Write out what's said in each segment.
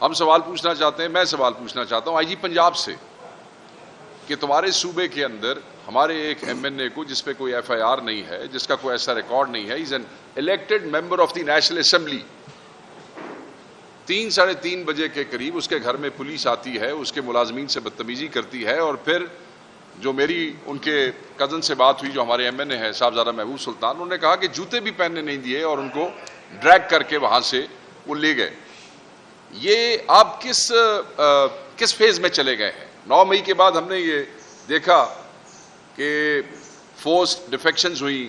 हम सवाल पूछना चाहते हैं, मैं सवाल पूछना चाहता हूं आईजी पंजाब से कि तुम्हारे सूबे के अंदर हमारे एक एमएनए को जिस पे कोई एफआईआर नहीं है, जिसका कोई ऐसा रिकॉर्ड नहीं है, is an elected member of the national assembly. 3-3:30 बजे के करीब उसके घर में पुलिस आती है, उसके मुलाजमीन से बदतमीजी करती है और फिर जो मेरी उनके कजन से बात हुई जो हमारे एमएनए है साहबजादा महबूब सुल्तान, उन्होंने कहा कि जूते भी पहनने नहीं दिए और उनको ड्रैग करके वहां से वो ले गए। ये आप किस फेज में चले गए हैं? 9 मई के बाद हमने ये देखा कि फोर्स डिफेक्शंस हुई,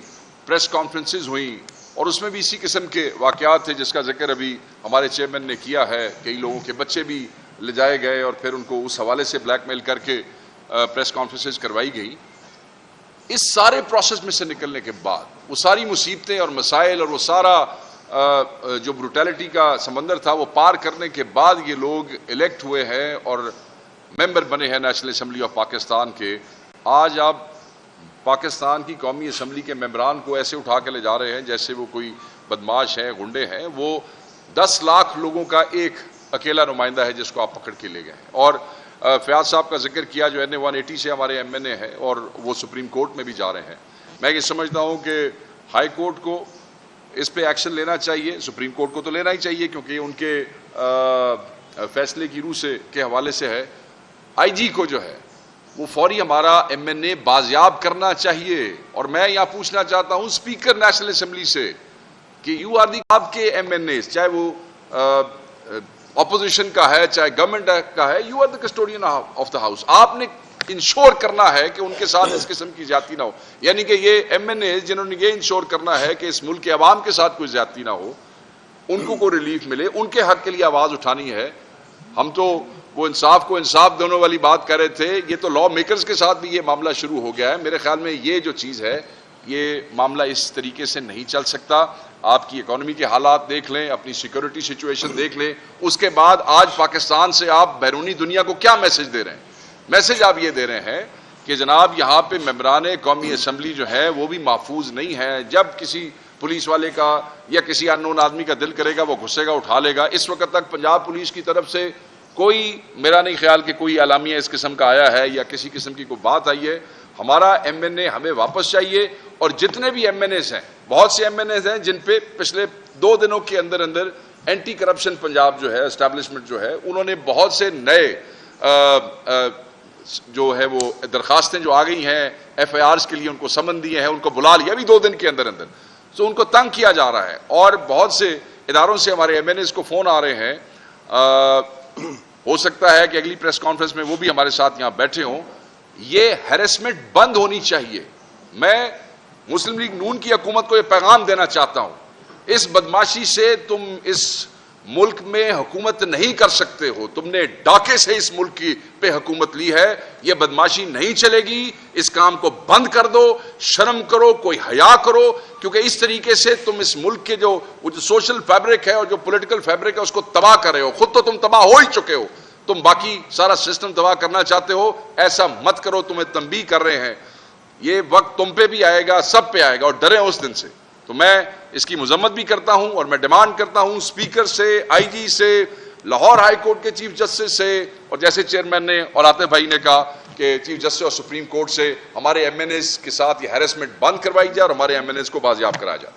प्रेस कॉन्फ्रेंसेस हुई और उसमें भी इसी किस्म के वाकयात थे जिसका जिक्र अभी हमारे चेयरमैन ने किया है। कई लोगों के बच्चे भी ले जाए गए और फिर उनको उस हवाले से ब्लैकमेल करके प्रेस कॉन्फ्रेंसेस करवाई गई। इस सारे प्रोसेस में से निकलने के बाद वो सारी मुसीबतें और मसाइल और वो सारा जो ब्रूटैलिटी का समंदर था वो पार करने के बाद ये लोग इलेक्ट हुए हैं और मेंबर बने हैं नेशनल असेंबली ऑफ पाकिस्तान के। आज आप पाकिस्तान की कौमी असम्बली के मेंबरान को ऐसे उठा के ले जा रहे हैं जैसे वो कोई बदमाश हैं, गुंडे हैं। वो 10 लाख लोगों का एक अकेला नुमाइंदा है जिसको आप पकड़ के ले गए हैं। और फयाज साहब का जिक्र किया जो NA 180 से हमारे एमएनए हैं और वो सुप्रीम कोर्ट में भी जा रहे हैं। मैं ये समझता हूँ कि हाई कोर्ट को इस पे एक्शन लेना चाहिए, सुप्रीम कोर्ट को तो लेना ही चाहिए क्योंकि उनके फैसले की रूह से के हवाले से है। आईजी को जो है वो फौरी हमारा एमएनए बाजियाब करना चाहिए। और मैं यहाँ पूछना चाहता हूँ स्पीकर नेशनल असेंबली से कि यू आर दी, आपके एमएनए चाहे वो ऑपोजिशन का है चाहे गवर्नमेंट का है, you are the custodian of the house. आपने इंश्योर करना है कि उनके साथ इस किस्म की ज्यादती ना हो। यानी कि ये एमएनए जिन्होंने ये इंश्योर करना है कि इस मुल्क के अवाम के साथ कोई ज्यादती ना हो, उनको कोई रिलीफ मिले, उनके हक के लिए आवाज उठानी है। हम तो वो इंसाफ को इंसाफ दोनों वाली बात कर रहे थे, ये तो लॉ मेकर्स के साथ भी ये मामला शुरू हो गया है। मेरे ख्याल में ये जो चीज़ है ये मामला इस तरीके से नहीं चल सकता। आपकी इकोनॉमी के हालात देख लें, अपनी सिक्योरिटी सिचुएशन देख लें, उसके बाद आज पाकिस्तान से आप बैरूनी दुनिया को क्या मैसेज दे रहे हैं? मैसेज आप ये दे रहे हैं कि जनाब यहाँ पे मेंबरान कौमी असम्बली जो है वो भी महफूज नहीं है। जब किसी पुलिस वाले का या किसी अननोन आदमी का दिल करेगा वो घुसेगा, उठा लेगा। इस वक्त तक पंजाब पुलिस की तरफ से कोई, मेरा नहीं ख्याल कि कोई अलामिया इस किस्म का आया है या किसी किस्म की कोई बात आई है। हमारा एमएनए हमें वापस चाहिए। और जितने भी एमएनएस हैं, बहुत से एमएनएस हैं जिन पे पिछले 2 दिनों के अंदर अंदर एंटी करप्शन पंजाब जो है एस्टैब्लिशमेंट जो है, उन्होंने बहुत से नए जो है वो दरखास्तें जो आ गई हैं एफआईआर्स के लिए, उनको समन दिए हैं, उनको बुला लिया अभी 2 दिन के अंदर अंदर। तो उनको तंग किया जा रहा है और बहुत से इदारों से हमारे एमएनएस को फोन आ रहे हैं। हो सकता है कि अगली प्रेस कॉन्फ्रेंस में वो भी हमारे साथ यहां बैठे हों। ये हैरेसमेंट बंद होनी चाहिए। मैं मुस्लिम लीग नून की हुकूमत को यह पैगाम देना चाहता हूं, इस बदमाशी से तुम इस मुल्क में हुकूमत नहीं कर सकते हो। तुमने डाके से इस मुल्क की पे हुकूमत ली है, यह बदमाशी नहीं चलेगी। इस काम को बंद कर दो, शर्म करो, कोई हया करो, क्योंकि इस तरीके से तुम इस मुल्क के जो सोशल फैब्रिक है और जो पॉलिटिकल फैब्रिक है उसको तबाह कर रहे हो। खुद तो तुम तबाह हो ही चुके हो, तुम बाकी सारा सिस्टम तबाह करना चाहते हो। ऐसा मत करो, तुम्हें तंबीह कर रहे हैं। ये वक्त तुम पे भी आएगा, सब पे आएगा और डरे उस दिन से। तो मैं इसकी मजम्मत भी करता हूं और मैं डिमांड करता हूं स्पीकर से, आईजी से, लाहौर हाई कोर्ट के चीफ जस्टिस से, और जैसे चेयरमैन ने और आतिफ भाई ने कहा कि चीफ जस्टिस और सुप्रीम कोर्ट से हमारे एमएनएस के साथ ये हैरेसमेंट बंद करवाई जाए और हमारे एमएनएस को बाजियाब कराया जाए।